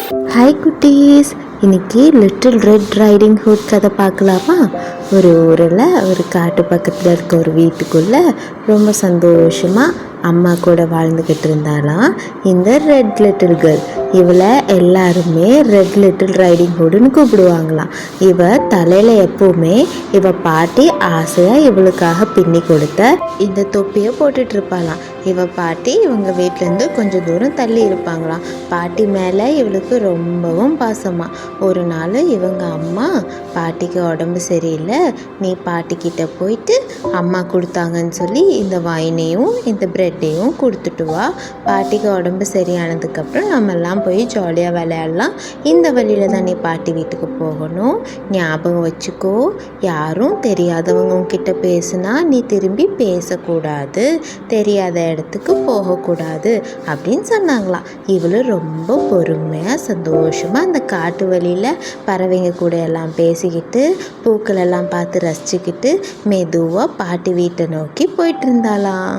Hi குட்டீஸ், இன்னைக்கு little red riding hood கதை பார்க்கலாமா? ஒரு ஊரில் ஒரு காட்டு பக்கத்தில் இருக்க ஒரு வீட்டுக்குள்ளே ரொம்ப சந்தோஷமாக அம்மா கூட வாழ்ந்துக்கிட்டு இருந்தாலாம் இந்த ரெட் லிட்டில் கேர்ள். இவளை எல்லாருமே ரெட் லிட்டில் ரைடிங் ஹுட்னு கூப்பிடுவாங்களாம். இவ தலையில் எப்பவுமே இவ பாட்டி ஆசையாக இவளுக்காக பின்னி கொடுத்த இந்த தொப்பியை போட்டுட்டு இருப்பாளாம். இவ பாட்டி இவங்க வீட்டிலேருந்து கொஞ்சம் தூரம் தள்ளி இருப்பாங்களாம். பாட்டி மேலே இவளுக்கு ரொம்பவும் பாசமாக. ஒரு நாள் இவங்க அம்மா, பாட்டிக்கு உடம்பு சரியில்லை, நீ பாட்டிக்கிட்ட போயிட்டு அம்மா கொடுத்தாங்கன்னு சொல்லி இந்த வைனையும் இந்த பிரெட்டையும் கொடுத்துட்டு வா, பாட்டிக்கு உடம்பு சரியானதுக்கப்புறம் நம்ம எல்லாம் போய் ஜாலியாக விளையாடலாம், இந்த வழியில் தான் நீ பாட்டி வீட்டுக்கு போகணும், ஞாபகம் வச்சுக்கோ, யாரும் தெரியாதவங்க உங்ககிட்ட பேசுனா நீ திரும்பி பேசக்கூடாது, தெரியாத இடத்துக்கு போகக்கூடாது அப்படின்னு சொன்னாங்களாம். இவளும் ரொம்ப பொறுமையாக சந்தோஷமாக அந்த காட்டு வழியில் பறவைங்க கூட எல்லாம் பேசிக்கிட்டு பூக்கள் எல்லாம் பார்த்து ரசிச்சுக்கிட்டு மெதுவாக பாட்டி வீட்டை நோக்கி போயிட்டு இருந்தாளாம்.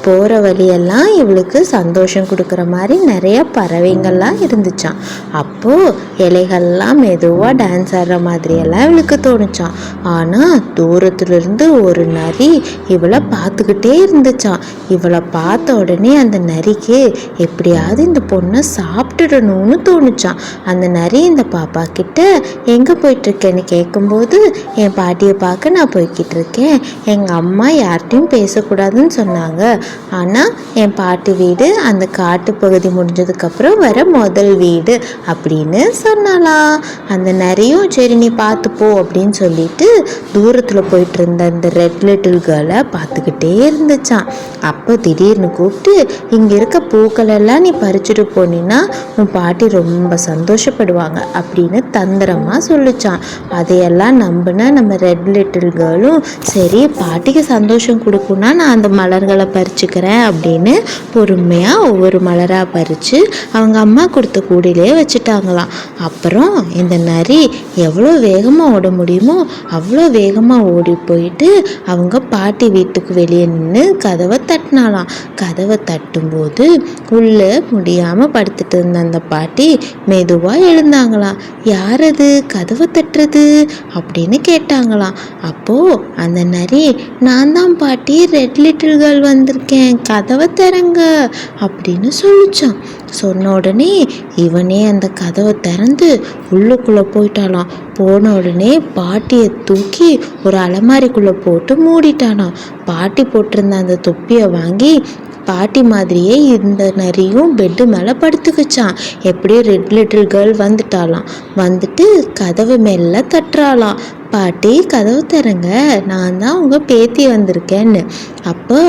போகிற வழியெல்லாம் இவளுக்கு சந்தோஷம் கொடுக்குற மாதிரி நிறைய பறவைங்கள்லாம் இருந்துச்சான். அப்போது இலைகள்லாம் மெதுவாக டான்ஸ் ஆடுற மாதிரியெல்லாம் இவளுக்கு தோணுச்சான். ஆனால் தூரத்துலேருந்து ஒரு நரி இவளை பார்த்துக்கிட்டே இருந்துச்சான். இவளை பார்த்த உடனே அந்த நரிக்கு எப்படியாவது இந்த பொண்ணை சாப்பிட்டுடணும்னு தோணுச்சான். அந்த நரி இந்த பாப்பா கிட்ட எங்கே போயிட்டுருக்கேன்னு கேட்கும்போது, என் பாட்டியை பார்க்க நான் போய்கிட்டு இருக்கேன், எங்கள் அம்மா யார்கிட்டையும் பேசக்கூடாதுன்னு சொன்னாங்க, ஆனால் என் பாட்டி வீடு அந்த காட்டு பகுதி முடிஞ்சதுக்கப்புறம் வர முதல் வீடு அப்படின்னு சொன்னாலாம். அந்த நிறையும் சரி நீ பார்த்துப்போ அப்படின்னு சொல்லிட்டு தூரத்தில் போயிட்டு இருந்த அந்த ரெட் லிட்டில் கேர்ளை பார்த்துக்கிட்டே இருந்துச்சான். அப்போ திடீர்னு கூப்பிட்டு, இங்கே இருக்க பூக்கள் எல்லாம் நீ பறிச்சுட்டு போனீன்னா உன் பாட்டி ரொம்ப சந்தோஷப்படுவாங்க அப்படின்னு தந்திரமாக சொல்லிச்சான். அதையெல்லாம் நம்பின நம்ம ரெட் லிட்டில் கேர்ளும், சரி பாட்டிக்கு சந்தோஷம் கொடுக்குன்னா நான் அந்த மலர்களை பறிச்சுக்கிறேன் அப்படின்னு பொறுமையாக ஒவ்வொரு மலராக பறித்து அவங்க அம்மா கொடுத்த கூடையிலே வச்சுட்டாங்களாம். அப்புறம் இந்த நரி எவ்வளோ வேகமாக ஓட முடியுமோ அவ்வளோ வேகமாக ஓடி போயிட்டு அவங்க பாட்டி வீட்டுக்கு வெளியே நின்று கதவை தட்டினாலாம். கதவை தட்டும்போது உள்ளே முடியாமல் படுத்துட்டு இருந்த அந்த பாட்டி மெதுவாக எழுந்தாங்களாம். யார் அது கதவை தட்டுறது அப்படின்னு கேட்டாங்களாம். அப்போது அந்த நரி, நான் தான் பாட்டி, ரெட் லிட்டில் கேர்ள் வந்திருக்கேன், கதவை திறங்க அப்படின்னு சொல்லிச்சான். சொன்ன உடனே இவனே அந்த கதவை திறந்து உள்ளுக்குள்ளே போயிட்டாலாம். போன உடனே பாட்டியை தூக்கி ஒரு அலமாரிக்குள்ளே போட்டு மூடிட்டானாம். பாட்டி போட்டிருந்த அந்த தொப்பியை வாங்கி பாட்டி மாதிரியே இந்த நரியும் பெட்டு மேலே படுத்துக்குச்சான். எப்படியோ ரெட் லிட்டில் கேர்ள் வந்துட்டாலாம். வந்துட்டு கதவை மேலே தட்டுறாளாம். பாட்டி கதவு தரங்க, நான் தான் உங்கள் பேத்தி வந்திருக்கேன்னு. அப்போ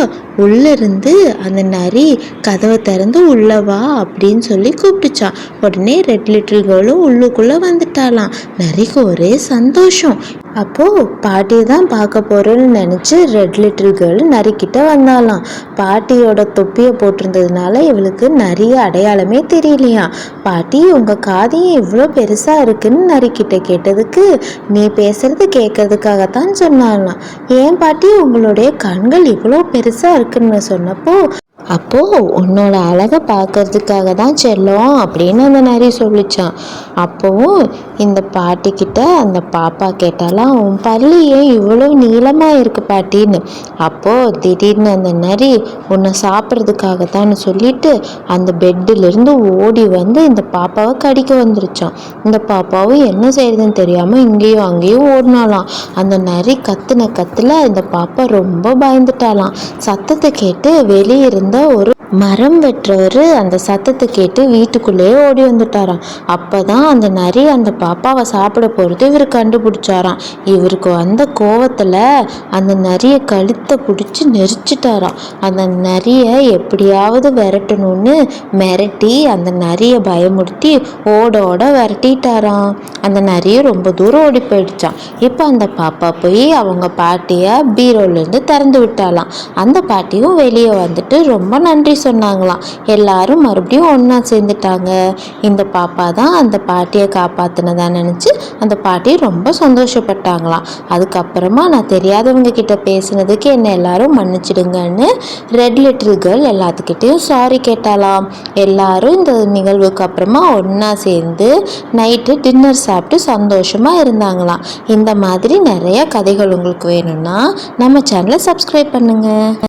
உள்ளேருந்து அந்த நரி கதவை திறந்து உள்ளவா அப்படின்னு சொல்லி கூப்பிட்டுச்சான். உடனே ரெட் லிட்டில் கேர்ளும் உள்ளுக்குள்ளே வந்துட்டாலாம். நரிக்கு ஒரே சந்தோஷம். அப்போது பாட்டியை தான் பார்க்க போகிறோன்னு நினச்சி ரெட் லிட்டில் கேர்ள் நரிக்கிட்ட வந்தாலாம். பாட்டியோட தொப்பியை போட்டிருந்ததுனால இவளுக்கு நிறைய அடையாளமே தெரியலையா. பாட்டி உங்கள் காதையும் இவ்வளோ பெருசாக இருக்குன்னு நரிக்கிட்ட கேட்டதுக்கு, நீ பேசுறது கேட்கறதுக்காகத்தான் சொன்னாலாம். ஏன் பாட்டி உங்களுடைய கண்கள் இவ்வளோ பெருசாக இருக்குன்னு சொன்னப்போ, அப்போது உன்னோட அழகை பார்க்கறதுக்காக தான் செல்லம் அப்படின்னு அந்த நரி சொல்லிச்சான். அப்போவும் இந்த பாட்டிக்கிட்ட அந்த பாப்பா கேட்டாலாம், உன் பல்லு ஏன் இவ்வளோ நீளமாக இருக்கு பாட்டின்னு. அப்போது திடீர்னு அந்த நரி உன்னை சாப்பிட்றதுக்காகத்தான்னு சொல்லிட்டு அந்த பெட்டிலிருந்து ஓடி வந்து இந்த பாப்பாவை கடிக்க வந்துருச்சான். இந்த பாப்பாவும் என்ன செய்யறதுன்னு தெரியாமல் இங்கேயும் அங்கேயும் ஓடினாலாம். அந்த நரி கத்துன கத்துல இந்த பாப்பா ரொம்ப பயந்துட்டாலாம். சத்தத்தை கேட்டு வெளியே இருந்த ஒரு மரம் வெட்டுறவர் அந்த சத்தத்தை கேட்டு வீட்டுக்குள்ளேயே ஓடி வந்துட்டாராம். அப்போ தான் அந்த நரி அந்த பாப்பாவை சாப்பிட போகிறது இவர் கண்டுபிடிச்சாராம். இவருக்கு வந்த கோவத்தில் அந்த நரியை கழுத்தை பிடிச்சி நெரிச்சிட்டாராம். அந்த நரியை எப்படியாவது விரட்டணும்னு மிரட்டி அந்த நரியை பயமுறுத்தி ஓட ஓட விரட்டிட்டாராம். அந்த நரியை ரொம்ப தூரம் ஓடி போயிடுச்சான். இப்போ அந்த பாப்பா போய் அவங்க பாட்டியை பீரோலேருந்து திறந்து விட்டாலாம். அந்த பாட்டியும் வெளியே வந்துட்டு ரொம்ப நன்றி சொன்னாங்களாம். எல்லாரும் மறுபடியும் ஒன்றா சேர்ந்துட்டாங்க. இந்த பாப்பா தான் அந்த பாட்டியை காப்பாற்றினதா நினச்சி அந்த பாட்டி ரொம்ப சந்தோஷப்பட்டாங்களாம். அதுக்கப்புறமா நான் தெரியாதவங்க கிட்ட பேசினதுக்கு என்னை எல்லாரும் மன்னிச்சிடுங்கன்னு ரெட் லிட்டில் கேர்ள் எல்லாத்துக்கிட்டையும் சாரி கேட்டாலாம். எல்லாரும் இந்த நிகழ்வுக்கு அப்புறமா ஒன்றா சேர்ந்து நைட்டு டின்னர் சாப்பிட்டு சந்தோஷமாக இருந்தாங்களாம். இந்த மாதிரி நிறைய கதைகள் உங்களுக்கு வேணும்னா நம்ம சேனலை சப்ஸ்கிரைப் பண்ணுங்கள்.